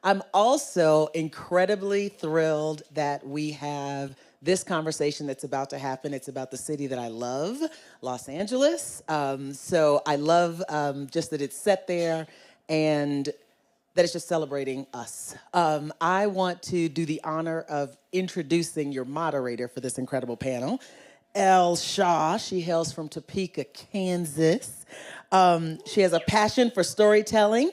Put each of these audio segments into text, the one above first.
I'm also incredibly thrilled that we have this conversation that's about to happen. It's about the city that I love, Los Angeles. So I love just that it's set there and that it's just celebrating us. I want to do the honor of introducing your moderator for this incredible panel, Elle Shaw. She hails from Topeka, Kansas. She has a passion for storytelling.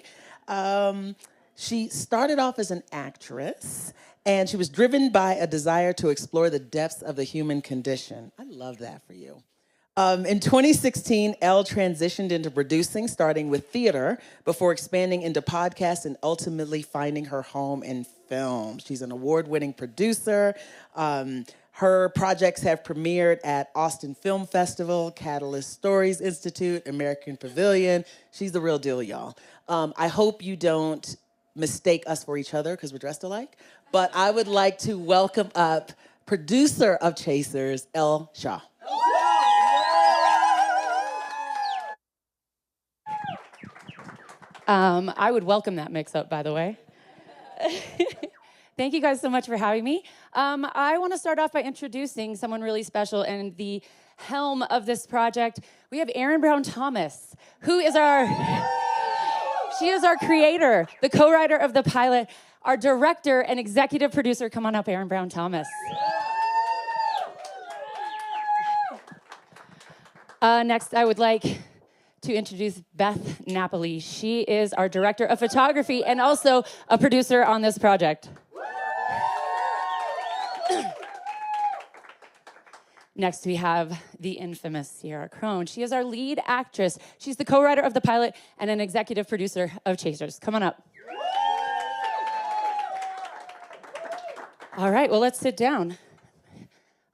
She started off as an actress, and she was driven by a desire to explore the depths of the human condition. I love that for you. In 2016, Elle transitioned into producing, starting with theater, before expanding into podcasts and ultimately finding her home in film. She's an award-winning producer. Her projects have premiered at Austin Film Festival, Catalyst Stories Institute, American Pavilion. She's the real deal, y'all. I hope you don't mistake us for each other because we're dressed alike, but I would like to welcome up producer of Chasers, Elle Shaw. I would welcome that mix-up, by the way. Thank you guys so much for having me. I want to start off by introducing someone really special and the helm of this project. We have Erin Brown Thomas, who is she is our creator, the co-writer of the pilot, our director and executive producer. Come on up, Erin Brown Thomas. Next, I would like to introduce Beth Napoli. She is our director of photography and also a producer on this project. Next, we have the infamous Ciarra Krohne. She is our lead actress. She's the co-writer of the pilot and an executive producer of Chasers. Come on up. All right, well, let's sit down.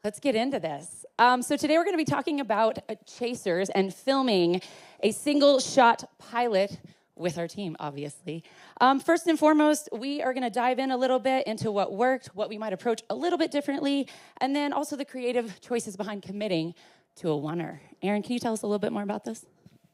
Let's get into this. So today we're going to be talking about Chasers and filming a single-shot pilot with our team, obviously. First and foremost, we are going to dive in a little bit into what worked, what we might approach a little bit differently, and then also the creative choices behind committing to a oneer. Erin, can you tell us a little bit more about this?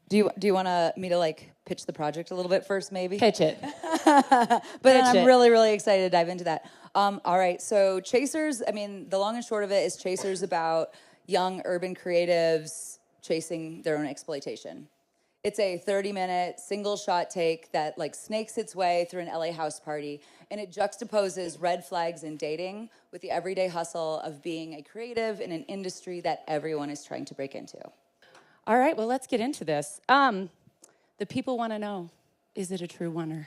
Do you want me to like pitch the project a little bit first, maybe? Pitch it. I'm really excited to dive into that. All right, so Chasers, I mean, the long and short of it is Chasers about young urban creatives chasing their own exploitation. It's a 30-minute single-shot take that like snakes its way through an LA house party, and it juxtaposes red flags in dating with the everyday hustle of being a creative in an industry that everyone is trying to break into. All right, well, let's get into this. The people want to know, is it a true oneer?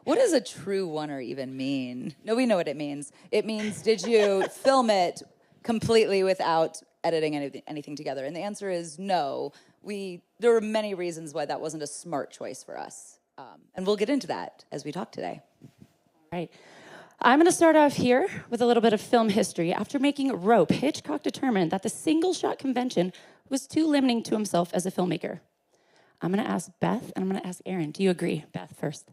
What does a true oneer even mean? No, we know what it means. It means, did you film it completely without editing anything together? And the answer is no. There were many reasons why that wasn't a smart choice for us. And we'll get into that as we talk today. All right. I'm going to start off here with a little bit of film history. After making Rope, Hitchcock determined that the single-shot convention was too limiting to himself as a filmmaker. I'm going to ask Beth, and I'm going to ask Erin. Do you agree? Beth first.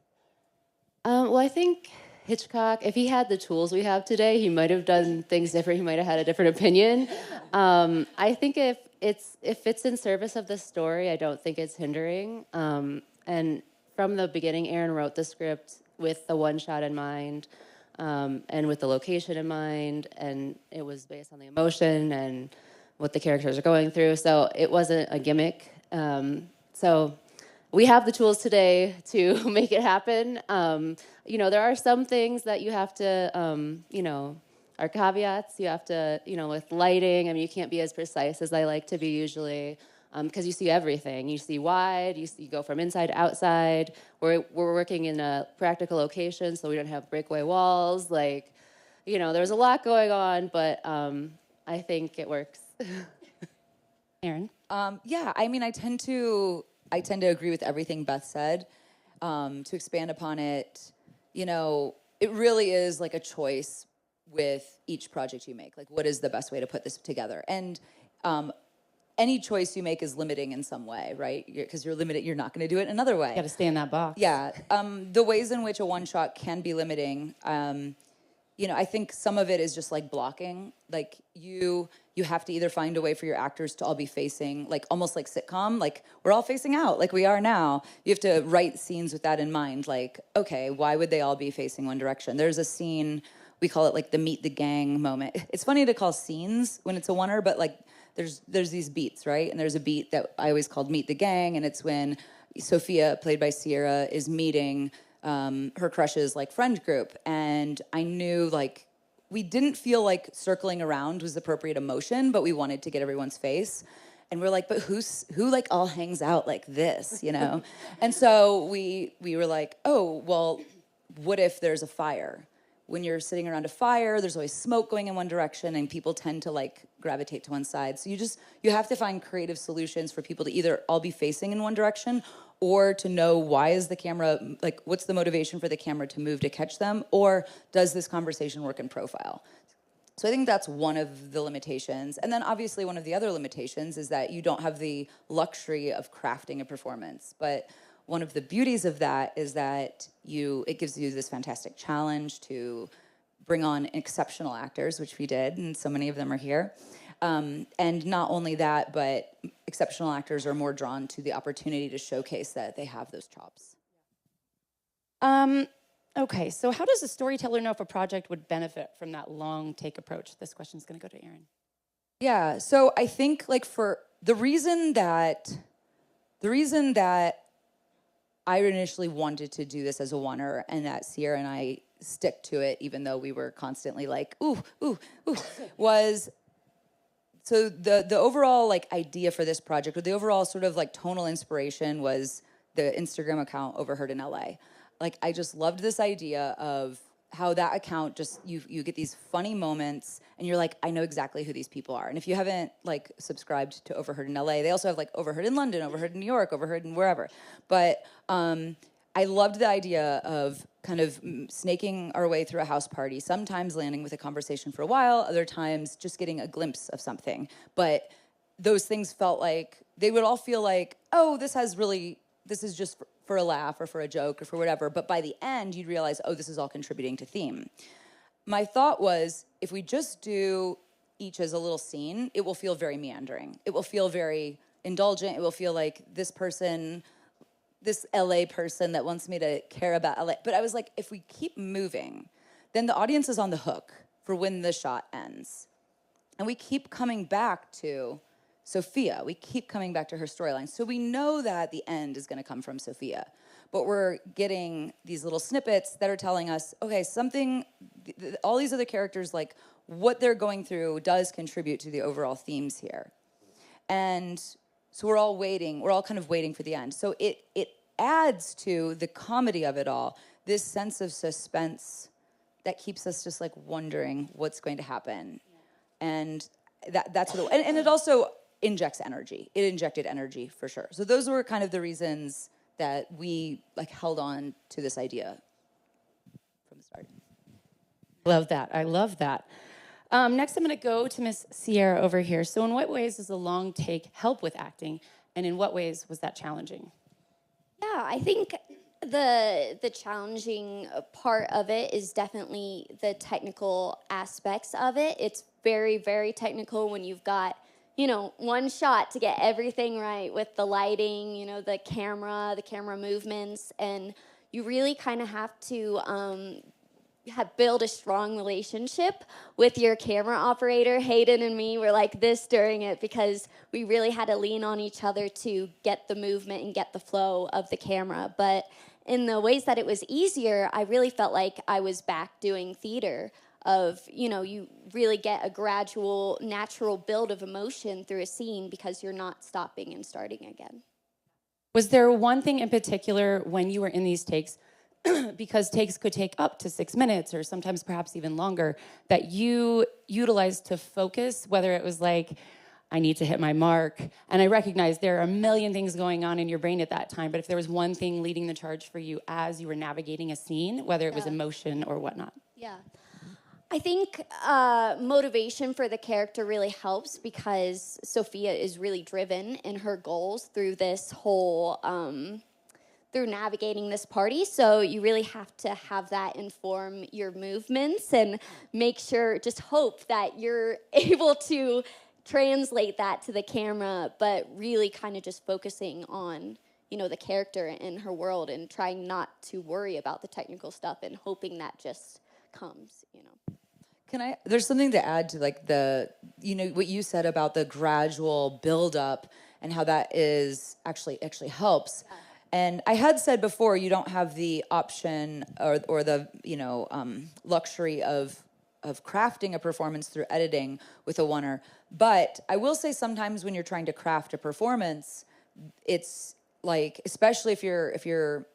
Well, I think Hitchcock, if he had the tools we have today, he might have done things different. He might have had a different opinion. I think if it's in service of the story, I don't think it's hindering. And from the beginning, Erin wrote the script with the one shot in mind, and with the location in mind, and it was based on the emotion and what the characters are going through. So it wasn't a gimmick. So we have the tools today to make it happen. There are some things that you have to, are caveats. You have to, with lighting, you can't be as precise as I like to be usually, because you see everything. You see wide, you go from inside to outside. We're working in a practical location, so we don't have breakaway walls. There's a lot going on, but I think it works. Erin? I tend to agree with everything Beth said. To expand upon it, it really is like a choice with each project you make. Like, what is the best way to put this together? And any choice you make is limiting in some way, right? Because you're limited, you're not going to do it another way. You got to stay in that box. Yeah. The ways in which a one-shot can be limiting, I think some of it is just like blocking. Like, you you have to either find a way for your actors to all be facing, like almost like sitcom, like we're all facing out like we are now. You have to write scenes with that in mind. Like, okay, why would they all be facing one direction? There's a scene, we call it like the meet the gang moment. It's funny to call scenes when it's a oneer, but like there's these beats, right? And there's a beat that I always called meet the gang, and it's when Sophia, played by Ciarra, is meeting her crush's like friend group. And I knew like, we didn't feel like circling around was appropriate emotion, but we wanted to get everyone's face. And we're like, but who like all hangs out like this, you know? And so we were like, oh, well, what if there's a fire? When you're sitting around a fire, there's always smoke going in one direction and people tend to like gravitate to one side. So you have to find creative solutions for people to either all be facing in one direction or to know why is the camera, like what's the motivation for the camera to move to catch them, or does this conversation work in profile? So I think that's one of the limitations. And then obviously one of the other limitations is that you don't have the luxury of crafting a performance. But one of the beauties of that is that it gives you this fantastic challenge to bring on exceptional actors, which we did, and so many of them are here. And not only that, but exceptional actors are more drawn to the opportunity to showcase that they have those chops. Okay, so how does a storyteller know if a project would benefit from that long take approach? This question's gonna go to Erin. Yeah, so I think like for the reason that I initially wanted to do this as a oneer, and that Ciarra and I stick to it, even though we were constantly like, ooh, ooh, ooh, was, so the overall like idea for this project, or the overall sort of like tonal inspiration, was the Instagram account Overheard in LA. Like, I just loved this idea of how that account just, you get these funny moments and you're like, I know exactly who these people are. And if you haven't like subscribed to Overheard in LA, they also have like Overheard in London, Overheard in New York, Overheard in wherever. But I loved the idea of kind of snaking our way through a house party, sometimes landing with a conversation for a while, other times just getting a glimpse of something. But those things felt like, they would all feel like, oh, this is just for a laugh or for a joke or for whatever. But by the end, you'd realize, oh, this is all contributing to theme. My thought was, if we just do each as a little scene, it will feel very meandering. It will feel very indulgent. It will feel like this person, this LA person that wants me to care about LA. But I was like, if we keep moving, then the audience is on the hook for when the shot ends. And we keep coming back to Sophia. We keep coming back to her storyline. So we know that the end is going to come from Sophia. But we're getting these little snippets that are telling us, okay, all these other characters, like what they're going through does contribute to the overall themes here. And so we're all kind of waiting for the end. So it adds to the comedy of it all, this sense of suspense that keeps us just like wondering what's going to happen. And that's what and it also injects energy. It injected energy for sure. So those were kind of the reasons that we like held on to this idea from the start. Love that. I love that. Next, I'm going to go to Miss Ciarra over here. So in what ways does a long take help with acting? And in what ways was that challenging? Yeah, I think the challenging part of it is definitely the technical aspects of it. It's very, very technical when you've got, one shot to get everything right with the lighting, the camera movements, and you really kind of have to build a strong relationship with your camera operator. Hayden and me were like this during it because we really had to lean on each other to get the movement and get the flow of the camera. But in the ways that it was easier, I really felt like I was back doing theater of, you really get a gradual, natural build of emotion through a scene because you're not stopping and starting again. Was there one thing in particular when you were in these takes, because takes could take up to 6 minutes or sometimes perhaps even longer, that you utilized to focus, whether it was like, I need to hit my mark, and I recognize there are a million things going on in your brain at that time, but if there was one thing leading the charge for you as you were navigating a scene, whether it was emotion or whatnot? Yeah. I think motivation for the character really helps because Sophia is really driven in her goals through this whole, through navigating this party. So you really have to have that inform your movements and make sure, just hope that you're able to translate that to the camera, but really kind of just focusing on, you know, the character and her world and trying not to worry about the technical stuff and hoping that just comes, you know. There's something to add to like you know, what you said about the gradual buildup and how that is actually helps. And I had said before, you don't have the option or the, you know, luxury of crafting a performance through editing with a oneer. But I will say sometimes when you're trying to craft a performance, it's like, especially if your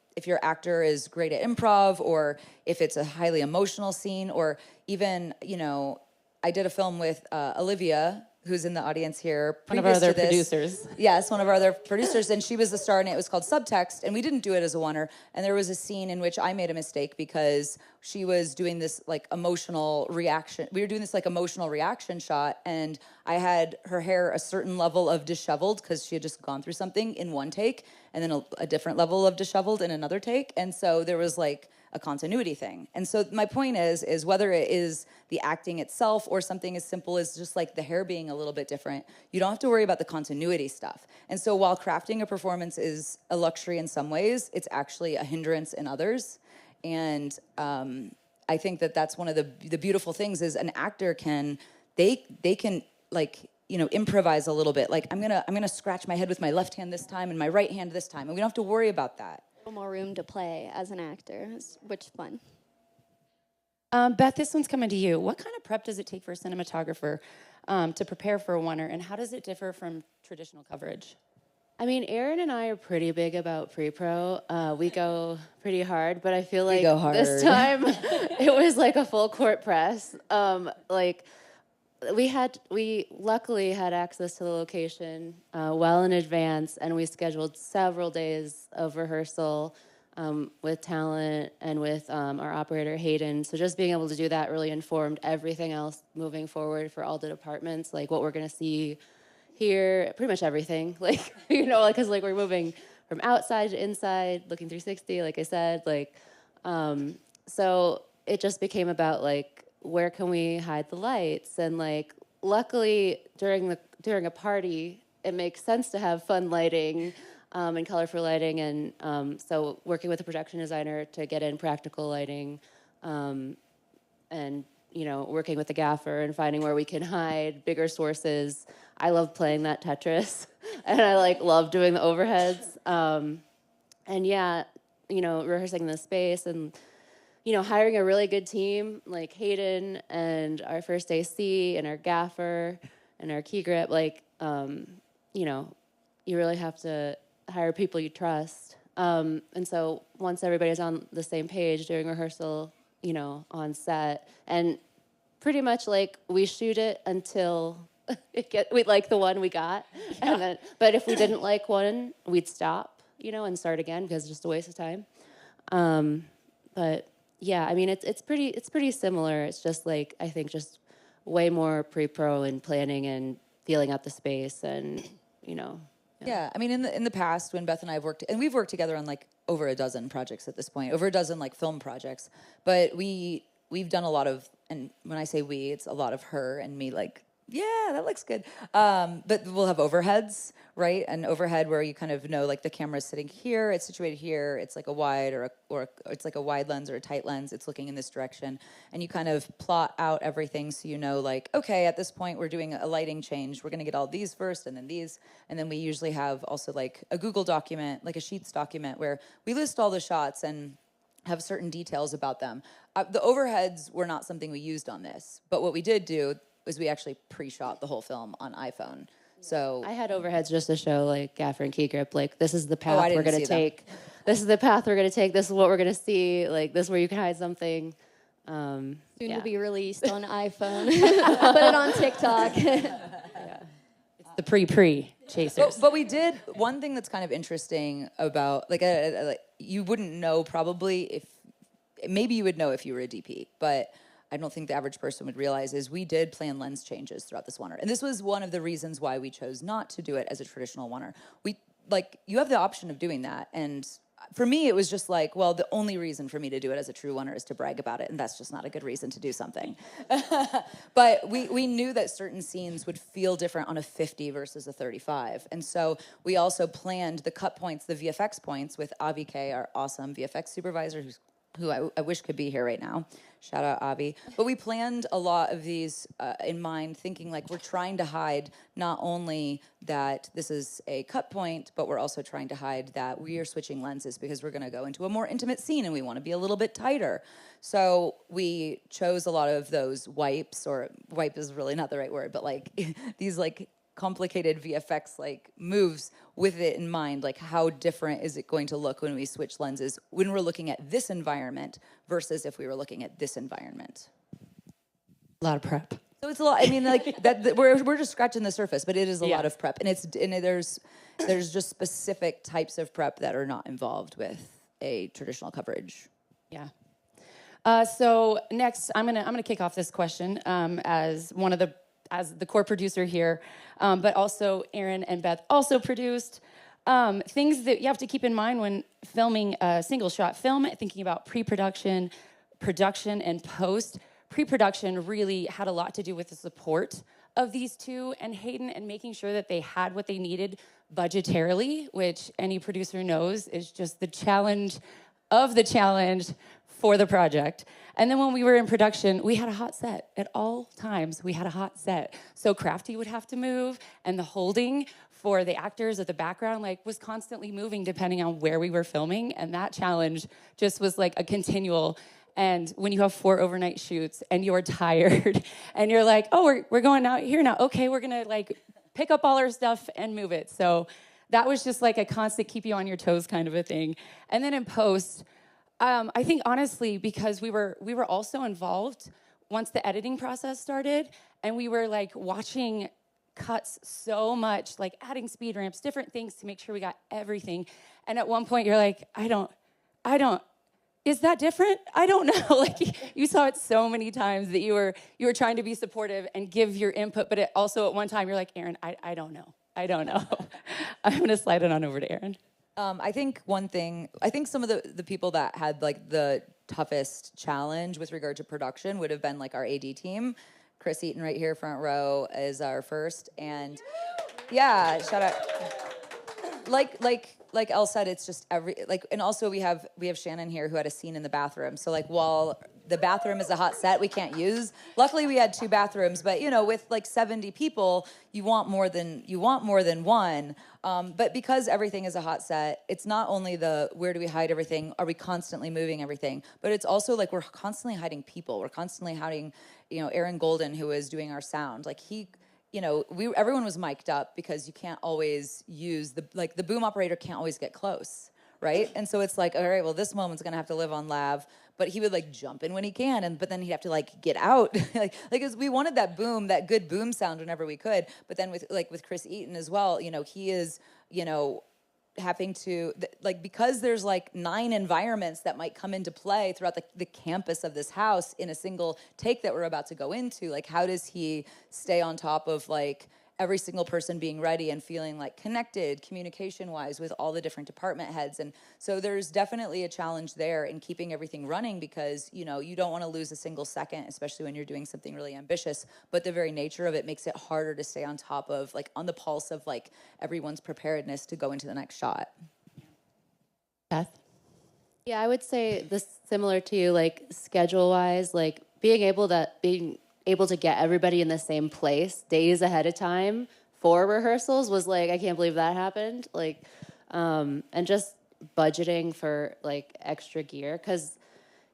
actor is great at improv, or if it's a highly emotional scene, or even, you know, I did a film with Olivia, who's in the audience here. One of our other producers. Yes, one of our other producers, and she was the star, and it was called Subtext, and we didn't do it as a oneer. And there was a scene in which I made a mistake because she was doing this like emotional reaction. We were doing this like emotional reaction shot, and I had her hair a certain level of disheveled because she had just gone through something in one take, and then a different level of disheveled in another take, and so there was like a continuity thing. And so my point is whether it is the acting itself or something as simple as just like the hair being a little bit different, you don't have to worry about the continuity stuff. And so while crafting a performance is a luxury in some ways, it's actually a hindrance in others. And I think that that's one of the beautiful things is an actor can like, you know, improvise a little bit. Like I'm gonna scratch my head with my left hand this time and my right hand this time, and we don't have to worry about that. More room to play as an actor, which is fun. Beth, this one's coming to you. What kind of prep does it take for a cinematographer to prepare for a oneer, and how does it differ from traditional coverage? I mean, Erin and I are pretty big about pre-pro. We go pretty hard, but I feel like this time it was like a full court press. Like we luckily had access to the location well in advance, and we scheduled several days of rehearsal with talent and with our operator Hayden. So just being able to do that really informed everything else moving forward for all the departments, like what we're gonna see here, pretty much everything. Like, you know, like, cause like we're moving from outside to inside, looking 360, like I said, like, so it just became about like, where can we hide the lights? And like, luckily during a party, it makes sense to have fun lighting and colorful lighting. And so working with a production designer to get in practical lighting and, you know, working with the gaffer and finding where we can hide bigger sources. I love playing that Tetris and I like love doing the overheads. And yeah, you know, rehearsing in the space and, you know, hiring a really good team like Hayden and our first AC and our gaffer and our key grip, like, you know, you really have to hire people you trust. And so once everybody's on the same page during rehearsal, you know, on set, and pretty much like we shoot it until we like the one we got. Yeah. And then, but if we didn't like one, we'd stop, you know, and start again because it's just a waste of time. But yeah, I mean, it's pretty similar. It's just like, I think just way more pre-pro and planning and feeling out the space and, you know. Yeah, I mean, in the past when Beth and I have worked, and we've worked together on like over a dozen projects at this point, over a dozen like film projects, but we've done a lot of, and when I say we, it's a lot of her and me like, yeah, that looks good. But we'll have overheads, right? An overhead where you kind of know like the camera's sitting here, it's situated here, it's like a wide or it's like a wide lens or a tight lens, it's looking in this direction. And you kind of plot out everything so you know like, okay, at this point we're doing a lighting change. We're gonna get all these first and then these. And then we usually have also like a Google document, like a Sheets document where we list all the shots and have certain details about them. The overheads were not something we used on this, but what we did do was we actually pre-shot the whole film on iPhone. So I had overheads just to show like gaffer and key grip, like this is the path we're gonna take. Them. This is the path we're gonna take. This is what we're gonna see. Like this is where you can hide something. Soon to be released on iPhone. Put it on TikTok. It's the pre chasers. But we did one thing that's kind of interesting about like you wouldn't know probably if maybe you would know if you were a DP, but I don't think the average person would realize is we did plan lens changes throughout this oneer. And this was one of the reasons why we chose not to do it as a traditional oneer. You have the option of doing that. And for me, it was just like, well, the only reason for me to do it as a true winner is to brag about it, and that's just not a good reason to do something. But we knew that certain scenes would feel different on a 50 versus a 35. And so we also planned the cut points, the VFX points, with Avi K, our awesome VFX supervisor, who I wish could be here right now. Shout out Avi. But we planned a lot of these in mind, thinking like we're trying to hide not only that this is a cut point, but we're also trying to hide that we are switching lenses because we're going to go into a more intimate scene and we want to be a little bit tighter. So we chose a lot of those wipes, or wipe is really not the right word, but like these like complicated VFX like moves with it in mind, like how different is it going to look when we switch lenses when we're looking at this environment versus if we were looking at this environment. A lot of prep. So it's a lot. I mean, like that we're just scratching the surface, but it is a lot of prep, and there's just specific types of prep that are not involved with a traditional coverage. Yeah. So next, I'm gonna kick off this question as the core producer here, but also Erin and Beth also produced. Things that you have to keep in mind when filming a single shot film, thinking about pre-production, production, and post. Pre-production really had a lot to do with the support of these two and Hayden, and making sure that they had what they needed budgetarily, which any producer knows is just the challenge of the challenge for the project. And then when we were in production, we had a hot set. At all times, we had a hot set. So Crafty would have to move, and the holding for the actors at the background like was constantly moving depending on where we were filming, and that challenge just was like a continual. And when you have 4 overnight shoots and you're tired and you're like, oh, we're going out here now. Okay, we're gonna like pick up all our stuff and move it. So that was just like a constant keep you on your toes kind of a thing. And then in post, I think honestly, because we were also involved once the editing process started, and we were like watching cuts so much, like adding speed ramps, different things to make sure we got everything. And at one point you're like, I don't, is that different? I don't know. Like you saw it so many times that you were trying to be supportive and give your input, but also at one time you're like, Erin, I don't know. I'm gonna slide it on over to Erin. I think some of the people that had like the toughest challenge with regard to production would have been like our AD team. Chris Eaton right here, front row, is our first. And yeah, shout out. Like Elle said, it's just and also we have Shannon here who had a scene in the bathroom. So like while the bathroom is a hot set we can't use, luckily we had 2 bathrooms, but you know, with like 70 people, you want more than one. But because everything is a hot set, it's not only the where do we hide everything, are we constantly moving everything, but it's also like we're constantly hiding people. We're constantly hiding, you know, Aaron Golden, who is doing our sound, like everyone was mic'd up because you can't always use the boom operator can't always get close, right? And so it's like, all right, well, this moment's gonna have to live on lav, but he would like jump in when he can, but then he'd have to like get out, like we wanted that good boom sound whenever we could. But then with Chris Eaton as well, you know, he is, you know, having to because there's like 9 environments that might come into play throughout the campus of this house in a single take that we're about to go into. Like, how does he stay on top of like every single person being ready and feeling like connected communication wise with all the different department heads? And so there's definitely a challenge there in keeping everything running, because you know, you don't want to lose a single second, especially when you're doing something really ambitious, but the very nature of it makes it harder to stay on top of like on the pulse of like everyone's preparedness to go into the next shot. Beth? Yeah, I would say this similar to you, like schedule wise, like being able to get everybody in the same place days ahead of time for rehearsals was like, I can't believe that happened. Like, and just budgeting for like extra gear. Cause,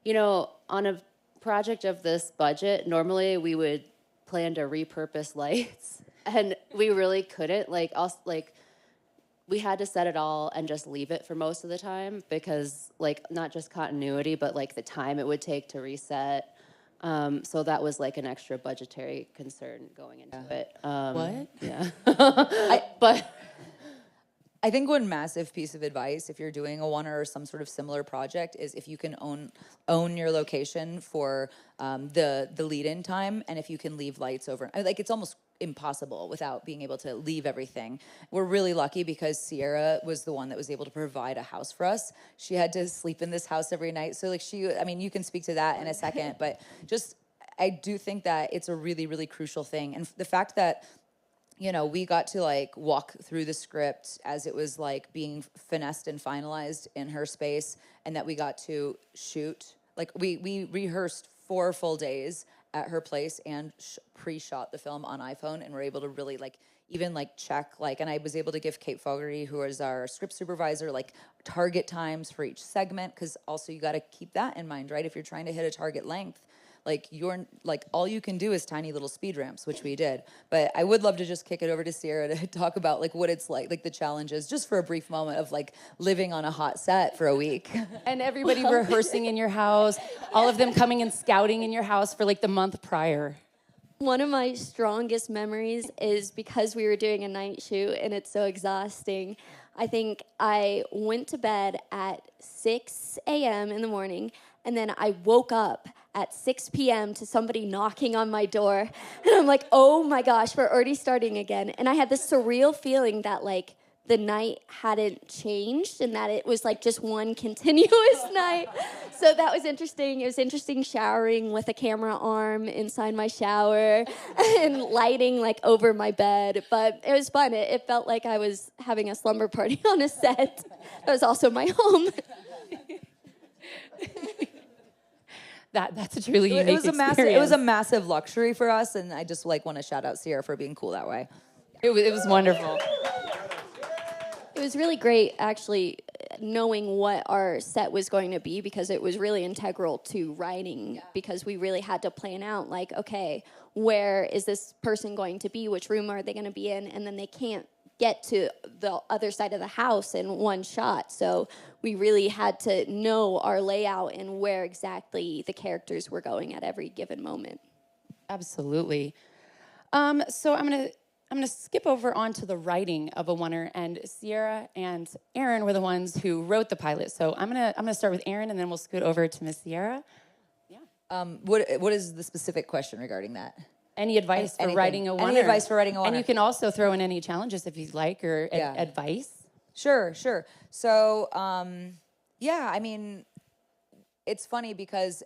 you know, on a project of this budget, normally we would plan to repurpose lights, and we really couldn't. We had to set it all and just leave it for most of the time, because like not just continuity, but like the time it would take to reset. So that was like an extra budgetary concern going into it. What? Yeah. But I think one massive piece of advice, if you're doing a one or some sort of similar project, is if you can own your location for the lead-in time, and if you can leave lights over. Like, it's almost impossible without being able to leave everything. We're really lucky because Ciarra was the one that was able to provide a house for us. She had to sleep in this house every night. So like I mean, you can speak to that in a second, but just, I do think that it's a really, really crucial thing. And the fact that, you know, we got to like walk through the script as it was like being finessed and finalized in her space, and that we got to shoot, like we rehearsed 4 full days at her place and pre-shot the film on iPhone, and we're able to really like even like check like, and I was able to give Kate Fogarty, who is our script supervisor, like target times for each segment, because also you got to keep that in mind, right? If you're trying to hit a target length, like all you can do is tiny little speed ramps, which we did. But I would love to just kick it over to Ciarra to talk about like what it's like the challenges, just for a brief moment of like living on a hot set for a week. And everybody rehearsing in your house, all of them coming and scouting in your house for like the month prior. One of my strongest memories is because we were doing a night shoot and it's so exhausting. I think I went to bed at 6 a.m. in the morning, and then I woke up at 6 p.m. to somebody knocking on my door. And I'm like, oh my gosh, we're already starting again. And I had this surreal feeling that like the night hadn't changed and that it was like just one continuous night. So that was interesting. It was interesting showering with a camera arm inside my shower and lighting like over my bed. But it was fun. It felt like I was having a slumber party on a set. That was also my home. That's a truly unique experience. It was a massive luxury for us, and I just like want to shout out Ciarra for being cool that way. It was wonderful. It was really great, actually, knowing what our set was going to be, because it was really integral to writing, because we really had to plan out, like, okay, where is this person going to be? Which room are they going to be in? And then they can't get to the other side of the house in one shot. So we really had to know our layout and where exactly the characters were going at every given moment. Absolutely. So I'm gonna skip over onto the writing of A Oner, and Ciarra and Erin were the ones who wrote the pilot. So I'm gonna start with Erin, and then we'll scoot over to Miss Ciarra. Yeah. What is the specific question regarding that? Any advice for writing A Oner? Any advice for writing A Oner? And you can also throw in any challenges if you'd like, or advice. Sure. So, yeah, I mean, it's funny because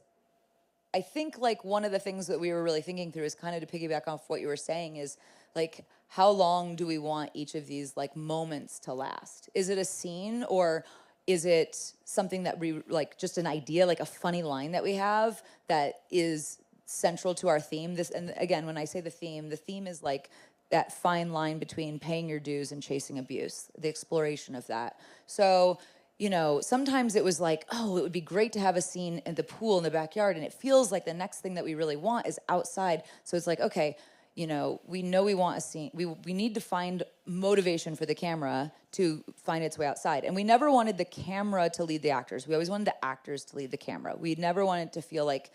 I think like one of the things that we were really thinking through is kind of to piggyback off what you were saying is like, how long do we want each of these like moments to last? Is it a scene, or is it something that we like, just an idea, like a funny line that we have that is central to our theme? And again, when I say the theme is like that fine line between paying your dues and chasing abuse, the exploration of that. So, you know, sometimes it was like, oh, it would be great to have a scene in the pool in the backyard, and it feels like the next thing that we really want is outside. So it's like, okay, you know we want a scene. We need to find motivation for the camera to find its way outside. And we never wanted the camera to lead the actors. We always wanted the actors to lead the camera. We never wanted to feel like,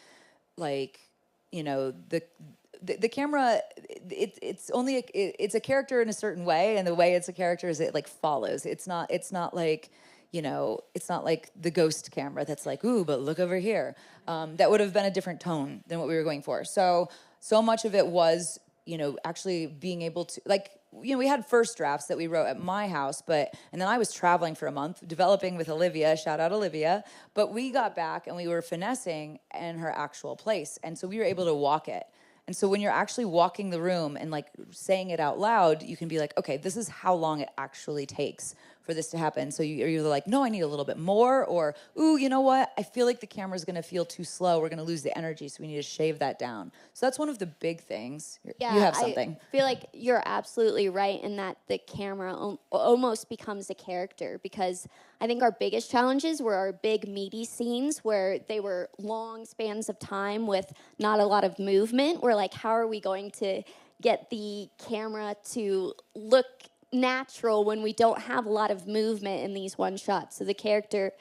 you know, the camera, it's only it's a character in a certain way, and the way it's a character is it like follows. It's not like, you know, it's not like the ghost camera that's like, ooh, but look over here. That would have been a different tone than what we were going for. So much of it was, you know, actually being able to, like, you know, we had first drafts that we wrote at my house, and then I was traveling for a month, developing with Olivia, shout out Olivia, but we got back and we were finessing in her actual place. And so we were able to walk it. And so when you're actually walking the room and like saying it out loud, you can be like, okay, this is how long it actually takes for this to happen. So you're either like, no, I need a little bit more, or, ooh, you know what? I feel like the camera's gonna feel too slow. We're gonna lose the energy, so we need to shave that down. So that's one of the big things. Yeah, you have something. I feel like you're absolutely right in that the camera almost becomes a character, because I think our biggest challenges were our big meaty scenes where they were long spans of time with not a lot of movement. We're like, how are we going to get the camera to look natural when we don't have a lot of movement in these one shots? So the character,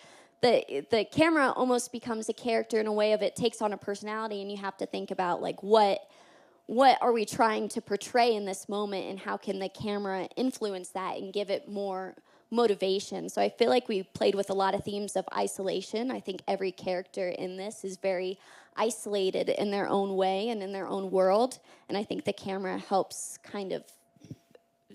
the camera almost becomes a character in a way of it takes on a personality, and you have to think about like what are we trying to portray in this moment, and how can the camera influence that and give it more motivation. So I feel like we played with a lot of themes of isolation. I think every character in this is very isolated in their own way and in their own world. And I think the camera helps kind of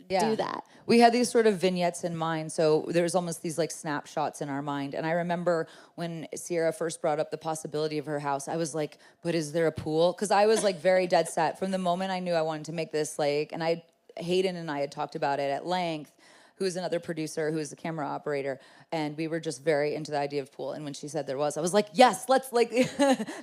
do that. We had these sort of vignettes in mind, so there's almost these like snapshots in our mind. And I remember when Ciarra first brought up the possibility of her house, I was like, but is there a pool? Because I was like very dead set from the moment I knew I wanted to make this, like, and Hayden and I had talked about it at length, who is another producer, who is the camera operator, and we were just very into the idea of pool. And when she said there was, I was like, yes, let's, like,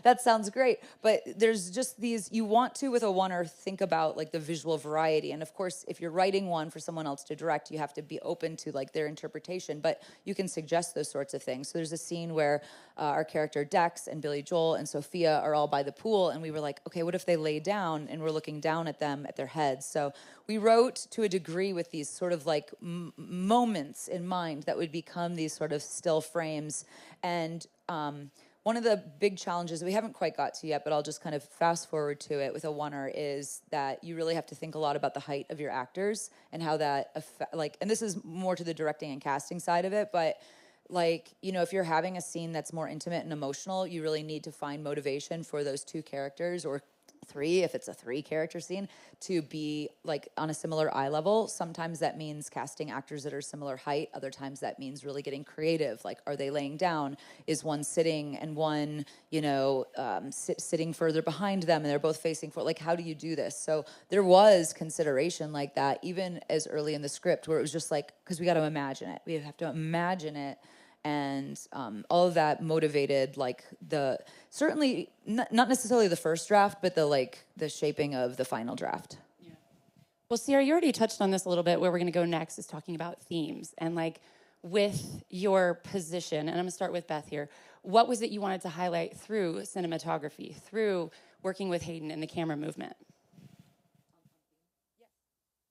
that sounds great. But there's just these, you want to, with a oneer, think about like the visual variety. And of course, if you're writing one for someone else to direct, you have to be open to like their interpretation, but you can suggest those sorts of things. So there's a scene where our character Dex and Billy Joel and Sophia are all by the pool, and we were like, okay, what if they lay down and we're looking down at them at their heads? So we wrote to a degree with these sort of like moments in mind that would become these sort of still frames. And one of the big challenges we haven't quite got to yet, but I'll just kind of fast forward to it with a oneer, is that you really have to think a lot about the height of your actors and how that and this is more to the directing and casting side of it, but like, you know, if you're having a scene that's more intimate and emotional, you really need to find motivation for those two characters, or three, if it's a 3-character scene, to be like on a similar eye level. Sometimes that means casting actors that are similar height. Other times that means really getting creative. Like, are they laying down? Is one sitting and one, you know, sitting further behind them, and they're both facing forward? Like, how do you do this? So there was consideration like that, even as early in the script, where it was just like, because we got to imagine it. We have to imagine it. And all of that motivated, like, the certainly not necessarily the first draft, but the shaping of the final draft. Yeah. Well, Ciarra, you already touched on this a little bit. Where we're going to go next is talking about themes, and like with your position. And I'm going to start with Beth here. What was it you wanted to highlight through cinematography, through working with Hayden and the camera movement?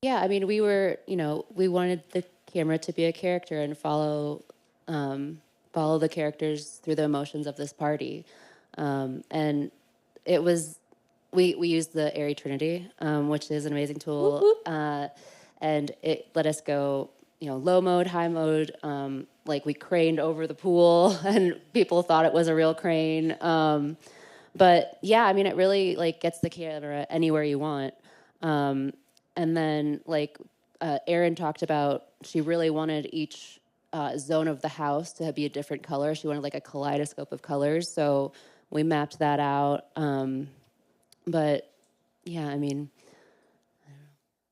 Yeah, I mean, we wanted the camera to be a character and follow the characters through the emotions of this party. And it was, we used the Airy Trinity, which is an amazing tool. Whoop, whoop. And it let us go, you know, low mode, high mode. Like, we craned over the pool and people thought it was a real crane. But yeah, I mean, it really like gets the camera anywhere you want. And then like Erin talked about, she really wanted each zone of the house to be a different color. She wanted like a kaleidoscope of colors, so we mapped that out. But yeah, I mean,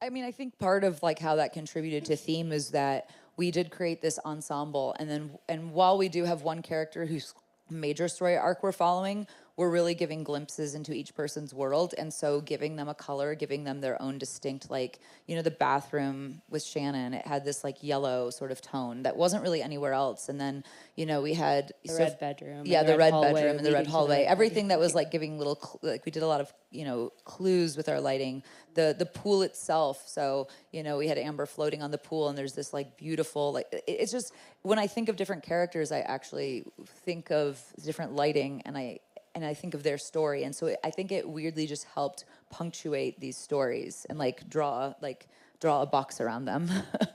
I think part of like how that contributed to theme is that we did create this ensemble, and while we do have one character whose major story arc we're following, we're really giving glimpses into each person's world, and so giving them a color, giving them their own distinct, like, you know, the bathroom with Shannon, it had this like yellow sort of tone that wasn't really anywhere else. And then, you know, we had the red bedroom. Yeah, the red hallway bedroom and the red hallway. Everything that was yeah. like giving little, like we did a lot of, you know, clues with our lighting. The pool itself. So, you know, we had Amber floating on the pool, and there's this like beautiful, like, it's just, when I think of different characters, I actually think of different lighting, and I think of their story. And so I think it weirdly just helped punctuate these stories and like draw a box around them.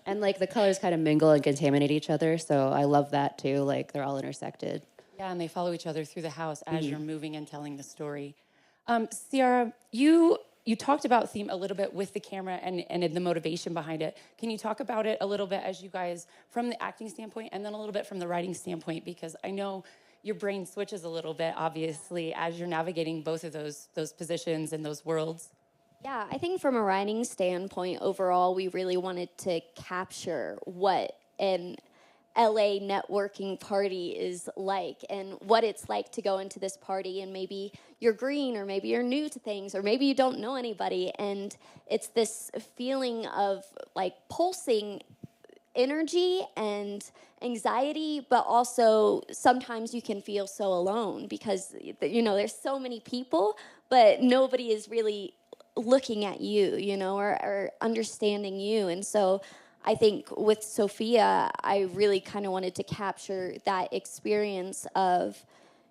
And like the colors kind of mingle and contaminate each other, so I love that too. Like, they're all intersected. Yeah, and they follow each other through the house as you're moving and telling the story. Ciarra, you talked about theme a little bit with the camera and the motivation behind it. Can you talk about it a little bit as you guys, from the acting standpoint, and then a little bit from the writing standpoint? Because I know your brain switches a little bit, obviously, as you're navigating both of those positions and those worlds. Yeah, I think from a writing standpoint, overall, we really wanted to capture what an LA networking party is like, and what it's like to go into this party, and maybe you're green, or maybe you're new to things, or maybe you don't know anybody, and it's this feeling of like pulsing energy and anxiety, but also sometimes you can feel so alone because, you know, there's so many people, but nobody is really looking at you, you know, or understanding you. And so I think with Sophia, I really kind of wanted to capture that experience of,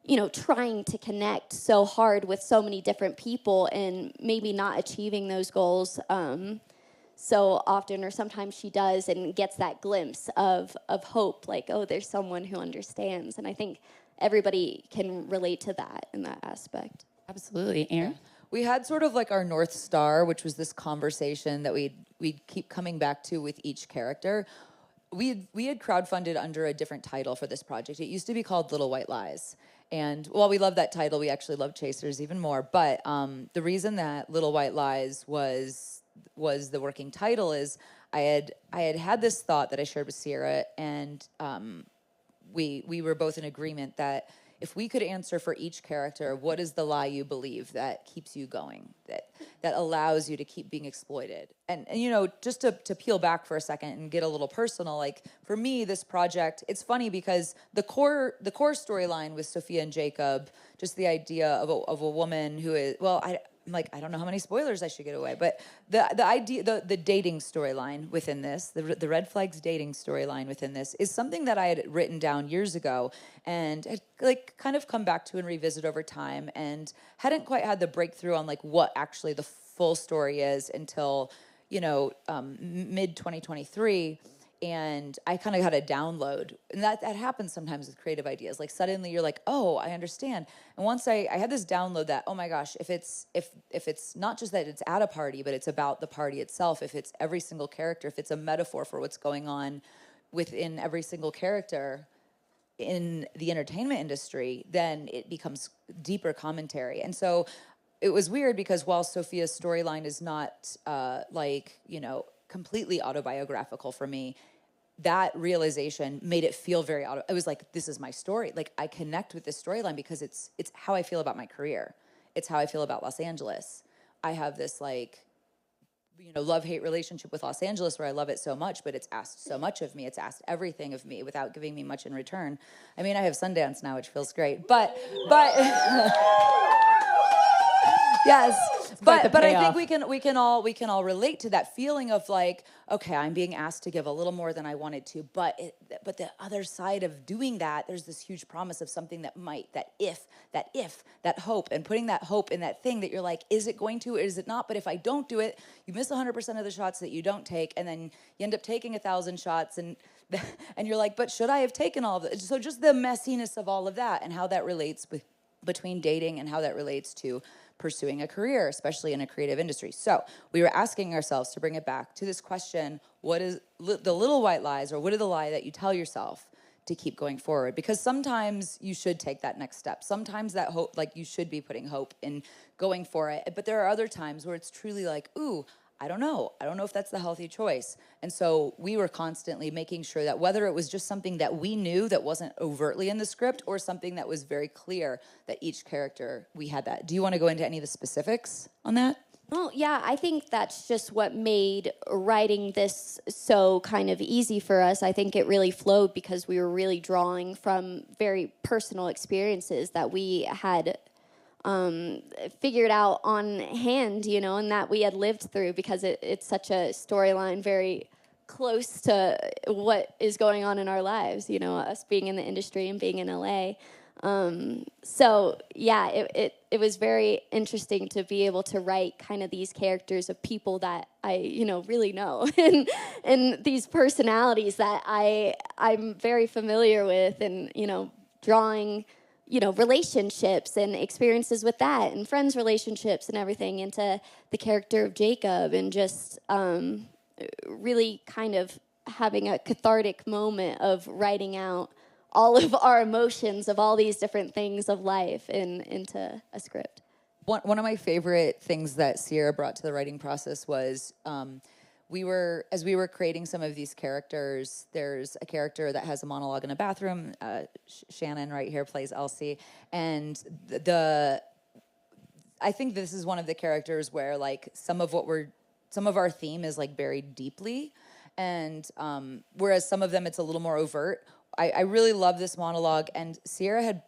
you know, trying to connect so hard with so many different people and maybe not achieving those goals. so often, or sometimes she does and gets that glimpse of hope, like, oh, there's someone who understands. And I think everybody can relate to that in that aspect. Absolutely. Erin? Yeah. We had sort of like our North Star, which was this conversation that we'd keep coming back to with each character. We had crowdfunded under a different title for this project. It used to be called Little White Lies. And while we love that title, we actually love Chasers even more. But the reason that Little White Lies was the working title is I had this thought that I shared with Ciarra, and we were both in agreement that if we could answer for each character, what is the lie you believe that keeps you going, that allows you to keep being exploited? And you know, just to peel back for a second and get a little personal, like for me, this project, it's funny because the core storyline with Sophia and Jacob, just the idea of a woman who is, well, I'm like, I don't know how many spoilers I should get away, but the idea, the dating storyline within this, the red flags dating storyline within this is something that I had written down years ago and had like kind of come back to and revisit over time, and hadn't quite had the breakthrough on like what actually the full story is until, you know, mid 2023. And I kind of had a download, and that happens sometimes with creative ideas. Like suddenly you're like, oh, I understand. And once I had this download that, oh my gosh, if it's not just that it's at a party, but it's about the party itself, if it's every single character, if it's a metaphor for what's going on within every single character in the entertainment industry, then it becomes deeper commentary. And so it was weird because while Sophia's storyline is not like, you know, completely autobiographical for me, that realization made it feel very I was like, this is my story. Like I connect with this storyline because it's how I feel about my career. It's how I feel about Los Angeles. I have this like, you know, love-hate relationship with Los Angeles where I love it so much, but it's asked so much of me. It's asked everything of me without giving me much in return. I mean, I have Sundance now, which feels great, but yes. But I think we can all relate to that feeling of like, okay, I'm being asked to give a little more than I wanted to, but the other side of doing that, there's this huge promise of something that hope, and putting that hope in that thing that you're like, is it going to, or is it not? But if I don't do it, you miss 100% of the shots that you don't take, and then you end up taking 1,000 shots, and you're like, but should I have taken all of it? So just the messiness of all of that, and how that relates between dating, and how that relates to pursuing a career, especially in a creative industry. So we were asking ourselves, to bring it back to this question, what is the little white lies, or what are the lie that you tell yourself to keep going forward? Because sometimes you should take that next step. Sometimes that hope, like you should be putting hope in going for it. But there are other times where it's truly like, ooh, I don't know if that's the healthy choice. And so we were constantly making sure that whether it was just something that we knew that wasn't overtly in the script, or something that was very clear that each character, we had that. Do you want to go into any of the specifics on that? Well, yeah, I think that's just what made writing this so kind of easy for us. I think it really flowed because we were really drawing from very personal experiences that we had figured out on hand, you know, and that we had lived through, because it's such a storyline very close to what is going on in our lives, you know, us being in the industry and being in LA. So yeah, it was very interesting to be able to write kind of these characters of people that I, you know, really know, and these personalities that I'm very familiar with, and, you know, drawing, you know, relationships and experiences with that, and friends' relationships and everything into the character of Jacob, and just really kind of having a cathartic moment of writing out all of our emotions of all these different things of life into a script. One of my favorite things that Ciarra brought to the writing process was as we were creating some of these characters, there's a character that has a monologue in a bathroom. Shannon right here plays Elsie, and I think this is one of the characters where like some of our theme is like buried deeply, and whereas some of them it's a little more overt. I really love this monologue, and Ciarra had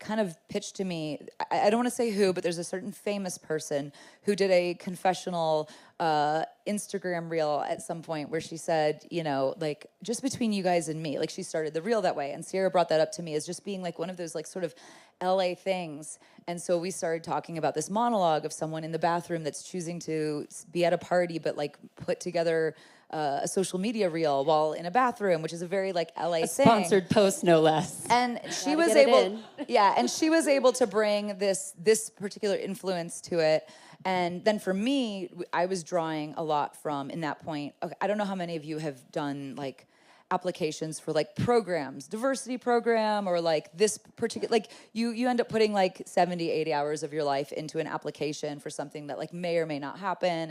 kind of pitched to me, I don't want to say who, but there's a certain famous person who did a confessional Instagram reel at some point where she said, you know, like, just between you guys and me, like she started the reel that way. And Ciarra brought that up to me as just being like one of those like sort of LA things. And so we started talking about this monologue of someone in the bathroom that's choosing to be at a party, but like put together a social media reel while in a bathroom, which is a very like LA thing. Sponsored post, no less. And she was able, and she was able to bring this particular influence to it. And then for me, I was drawing a lot from, in that point, okay, I don't know how many of you have done like applications for like programs, diversity program, or like this particular, like you end up putting like 70, 80 hours of your life into an application for something that like may or may not happen.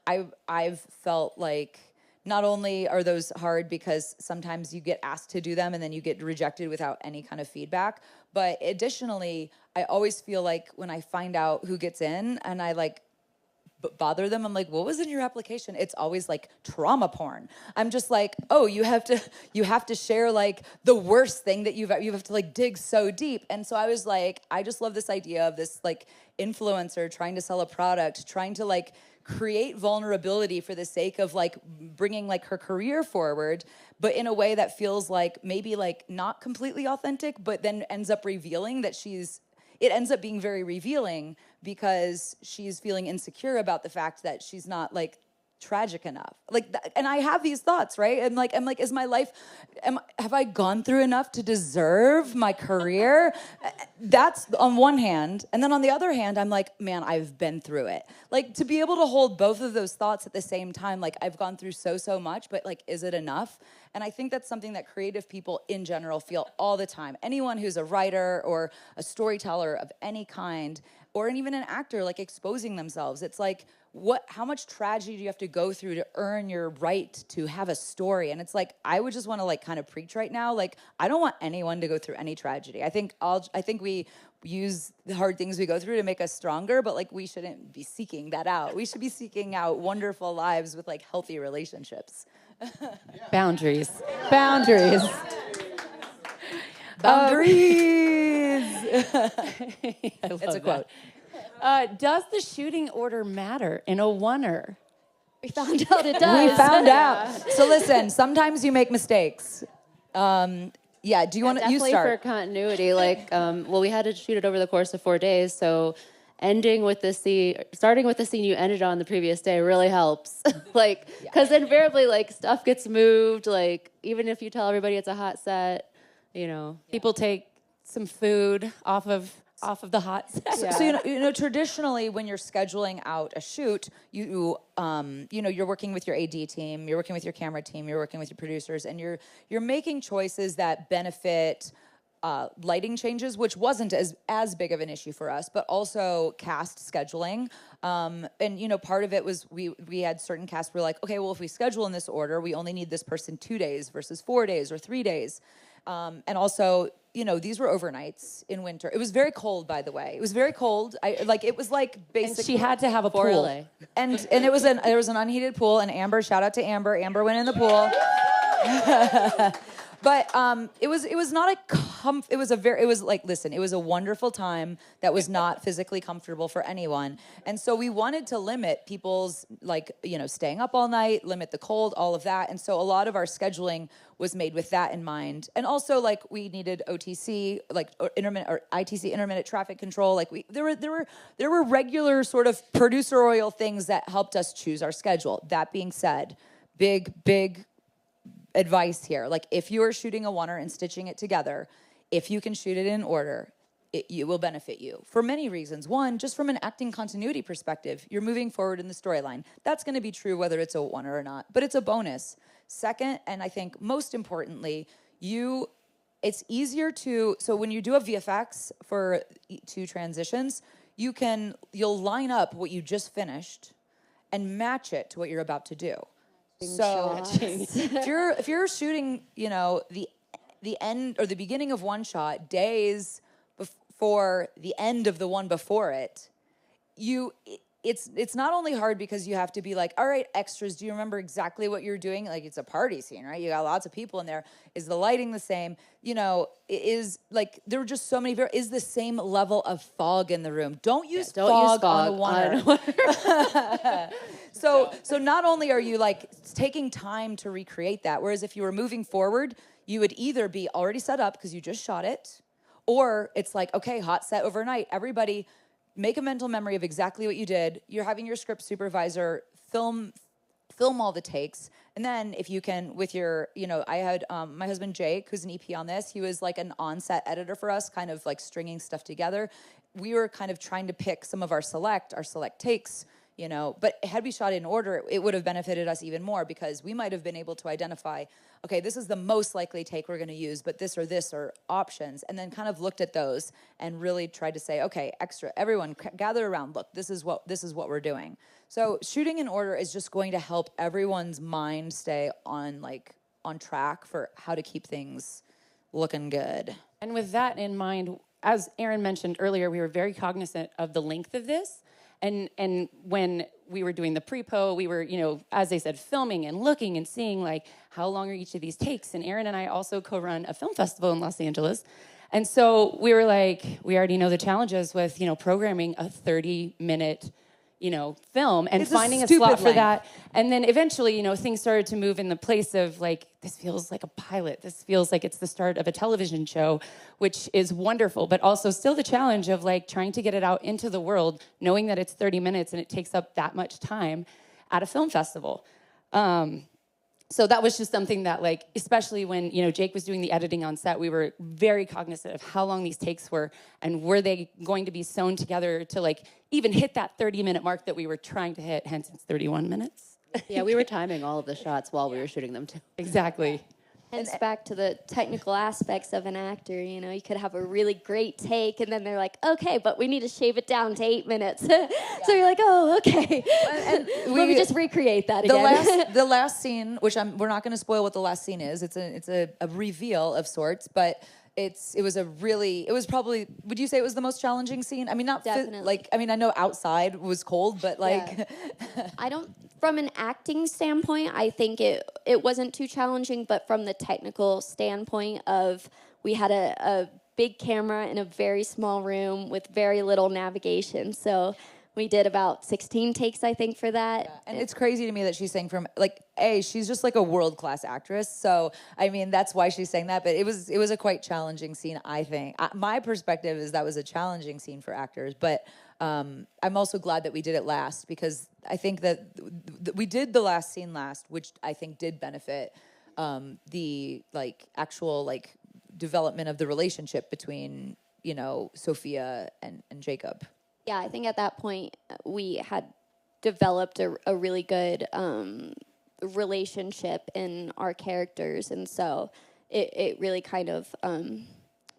And I've felt like not only are those hard because sometimes you get asked to do them and then you get rejected without any kind of feedback, but additionally, I always feel like when I find out who gets in and I like bother them, I'm like, what was in your application? It's always like trauma porn. I'm just like, oh, you have to share like the worst thing that you have to like dig so deep. And so I was like, I just love this idea of this like influencer trying to sell a product, trying to like create vulnerability for the sake of like bringing like her career forward, but in a way that feels like maybe like not completely authentic, but then ends up revealing that it ends up being very revealing because she's feeling insecure about the fact that she's not like tragic enough. Like, and I have these thoughts, right? I'm like, is my life, have I gone through enough to deserve my career? That's on one hand. And then on the other hand, I'm like, man, I've been through it. Like to be able to hold both of those thoughts at the same time, like I've gone through so much, but like, is it enough? And I think that's something that creative people in general feel all the time. Anyone who's a writer or a storyteller of any kind, or even an actor, like exposing themselves. It's like, how much tragedy do you have to go through to earn your right to have a story? And it's like, I would just want to like kind of preach right now. Like, I don't want anyone to go through any tragedy. I think we use the hard things we go through to make us stronger, but like we shouldn't be seeking that out. We should be seeking out wonderful lives with like healthy relationships. Boundaries. Boundaries. It's a quote. Does the shooting order matter in a oneer? We found out it does. We found out. So listen, sometimes you make mistakes. Do you want to? You start. For continuity, like, we had to shoot it over the course of 4 days, so starting with the scene you ended on the previous day really helps. Like, because invariably, like, stuff gets moved. Like, even if you tell everybody it's a hot set, you know, people take some food off of the hot set. So you know, traditionally when you're scheduling out a shoot, you're working with your AD team, you're working with your camera team, you're working with your producers, and you're making choices that benefit lighting changes, which wasn't as big of an issue for us, but also cast scheduling. And you know, part of it was we had certain casts were like, okay, well, if we schedule in this order, we only need this person 2 days versus 4 days or 3 days. And also, you know, these were overnights in winter. It was very cold, by the way. It was very cold. It was like basically. And she had to have a pool. LA. And there was an unheated pool. And Amber, shout out to Amber. Amber went in the pool. But it was not it was a wonderful time that was not physically comfortable for anyone. And so we wanted to limit people's, like, you know, staying up all night, limit the cold, all of that. And so a lot of our scheduling was made with that in mind. And also, like, we needed OTC, like ITC, intermittent traffic control. Like, there were regular sort of producer-orial things that helped us choose our schedule. That being said, big advice here. Like, if you are shooting a oneer and stitching it together, if you can shoot it in order, it will benefit you for many reasons. One, just from an acting continuity perspective, you're moving forward in the storyline. That's going to be true whether it's a oneer or not, but it's a bonus. Second, and I think most importantly, it's easier so when you do a VFX for 2 transitions, you'll line up what you just finished and match it to what you're about to do. So if you're shooting, you know, the end or the beginning of one shot days before the end of the one before it, it's not only hard because you have to be like, all right, extras, do you remember exactly what you're doing? Like, it's a party scene, right? You got lots of people in there. Is the lighting the same? You know, there were just so many, is the same level of fog in the room. Don't use fog on a oneer. So not only are you like taking time to recreate that, whereas if you were moving forward, you would either be already set up because you just shot it, Or it's like, okay, hot set overnight. Everybody make a mental memory of exactly what you did. You're having your script supervisor film all the takes. And then if you can, with your, I had my husband Jake, who's an EP on this. He was like an on-set editor for us, kind of like stringing stuff together. We were kind of trying to pick some of our select takes, but had we shot in order, it would have benefited us even more, because we might have been able to identify, okay, this is the most likely take we're going to use, but this are options, and then kind of looked at those and really tried to say, okay, everyone gather around, look, this is what we're doing. So shooting in order is just going to help everyone's mind stay on track for how to keep things looking good. And with that in mind, as Erin mentioned earlier, we were very cognizant of the length of this. And when we were doing the pre-po, we were, as they said, filming and looking and seeing like how long are each of these takes. And Erin and I also co-run a film festival in Los Angeles. And so we were like, we already know the challenges with, programming a 30-minute film and finding a slot for that. And then eventually, things started to move in the place of like, this feels like a pilot. This feels like it's the start of a television show, which is wonderful, but also still the challenge of like trying to get it out into the world, knowing that it's 30 minutes and it takes up that much time at a film festival. So that was just something that, like, especially when, Jake was doing the editing on set, we were very cognizant of how long these takes were and were they going to be sewn together to, like, even hit that 30-minute mark that we were trying to hit, hence it's 31 minutes. Yeah, we were timing all of the shots while we were shooting them, too. Exactly. Hence back to the technical aspects of an actor, you could have a really great take and then they're like, okay, but we need to shave it down to 8 minutes. So you're like, oh, okay. And let me just recreate that again. The last scene, which we're not going to spoil what the last scene is. It's a reveal of sorts, but it was probably, would you say it was the most challenging scene? I mean, not definitely. I know outside was cold, but like. Yeah. From an acting standpoint, I think it wasn't too challenging, but from the technical standpoint of, we had a big camera in a very small room with very little navigation. So we did about 16 takes, I think, for that. Yeah. And it's crazy to me that she's saying she's just like a world-class actress. So, I mean, that's why she's saying that. But it was a quite challenging scene, I think. My perspective is that was a challenging scene for actors. But I'm also glad that we did it last, because I think that we did the last scene last, which I think did benefit the actual development of the relationship between Sophia and Jacob. Yeah, I think at that point we had developed a really good relationship in our characters, and so it really kind of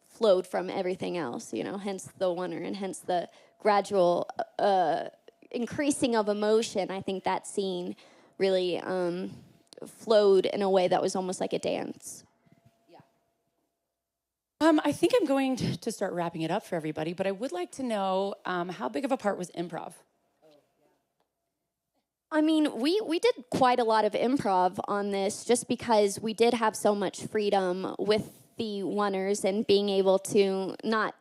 flowed from everything else, hence the wonder and hence the gradual increasing of emotion. I think that scene really flowed in a way that was almost like a dance. I think I'm going to start wrapping it up for everybody, but I would like to know how big of a part was improv? I mean, we did quite a lot of improv on this just because we did have so much freedom with the oneers and being able to not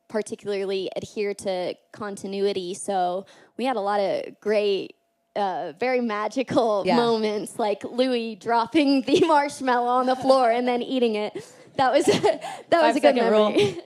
particularly adhere to continuity. So we had a lot of great, very magical moments, like Louis dropping the marshmallow on the floor and then eating it. That was a good memory.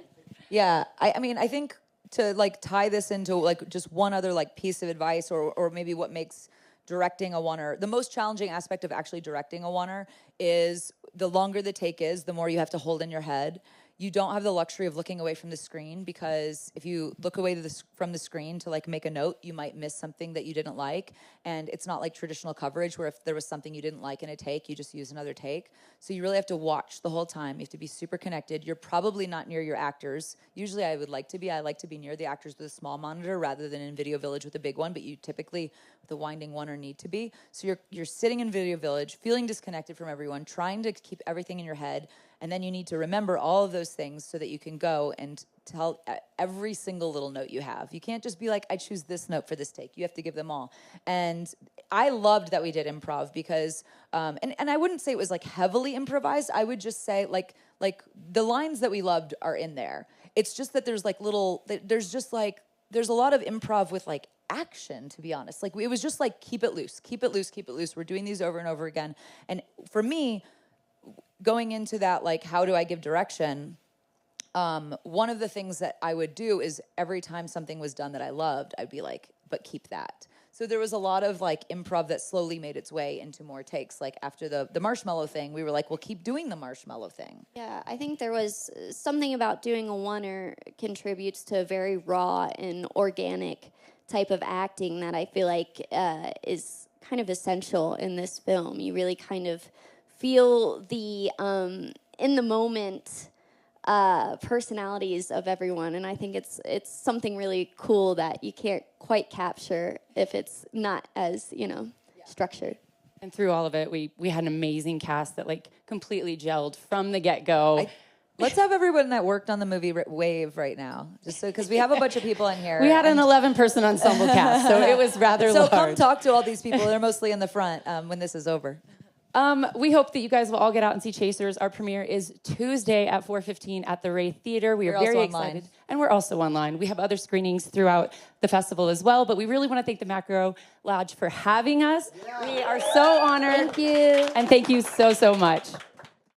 Yeah, I mean, I think to tie this into just one other piece of advice, or maybe what makes directing a oneer, the most challenging aspect of actually directing a oneer is the longer the take is, the more you have to hold in your head. You don't have the luxury of looking away from the screen, because if you look away from the screen to make a note, you might miss something that you didn't like. And it's not like traditional coverage where if there was something you didn't like in a take, you just use another take. So you really have to watch the whole time. You have to be super connected. You're probably not near your actors. Usually I would like to be. I like to be near the actors with a small monitor rather than in Video Village with a big one, but you typically, with a winding oneer, need to be. So you're sitting in Video Village, feeling disconnected from everyone, trying to keep everything in your head. And then you need to remember all of those things so that you can go and tell every single little note you have. You can't just be like, I choose this note for this take. You have to give them all. And I loved that we did improv because, and I wouldn't say it was heavily improvised. I would just say the lines that we loved are in there. It's just that there's there's a lot of improv with action, to be honest. It was just keep it loose, keep it loose, keep it loose. We're doing these over and over again. And for me, going into that, how do I give direction? one of the things that I would do is every time something was done that I loved, I'd be like, but keep that. So there was a lot of like improv that slowly made its way into more takes. Like after the marshmallow thing, we were like, well, keep doing the marshmallow thing. Yeah, I think there was something about doing a oneer contributes to a very raw and organic type of acting that I feel like is kind of essential in this film. You really kind of feel the in the moment personalities of everyone, and I think it's something really cool that you can't quite capture if it's not as structured. And through all of it, we had an amazing cast that like completely gelled from the get-go. Let's have everyone that worked on the movie wave right now, just so because we have a bunch of people in here. We had an 11-person ensemble cast, so it was rather large. So come talk to all these people. They're mostly in the front when this is over. We hope that you guys will all get out and see Chasers. Our premiere is Tuesday at 4:15 at the Ray Theater. We are very excited. And we're also online. We have other screenings throughout the festival as well, but we really want to thank the Macro Lodge for having us. Yeah. We are so honored. Thank you. And thank you so, so much.